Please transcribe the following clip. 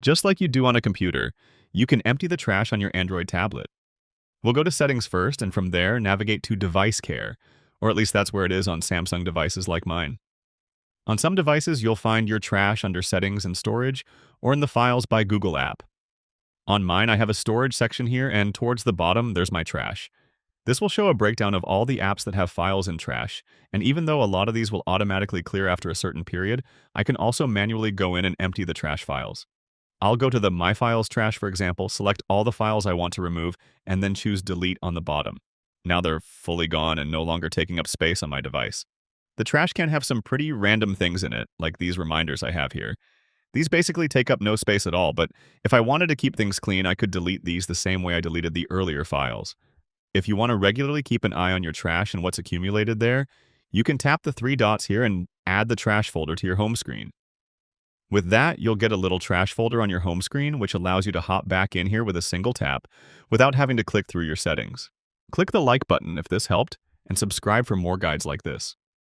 Just like you do on a computer, you can empty the trash on your Android tablet. We'll go to Settings first, and from there, navigate to Device Care, or at least that's where it is on Samsung devices like mine. On some devices, you'll find your trash under Settings and Storage, or in the Files by Google app. On mine, I have a storage section here, and towards the bottom, there's my trash. This will show a breakdown of all the apps that have files in trash, and even though a lot of these will automatically clear after a certain period, I can also manually go in and empty the trash files. I'll go to the My Files trash, for example, select all the files I want to remove, and then choose Delete on the bottom. Now they're fully gone and no longer taking up space on my device. The trash can have some pretty random things in it, like these reminders I have here. These basically take up no space at all, but if I wanted to keep things clean, I could delete these the same way I deleted the earlier files. If you want to regularly keep an eye on your trash and what's accumulated there, you can tap the three dots here and add the trash folder to your home screen. With that, you'll get a little trash folder on your home screen, which allows you to hop back in here with a single tap without having to click through your settings. Click the like button if this helped, and subscribe for more guides like this.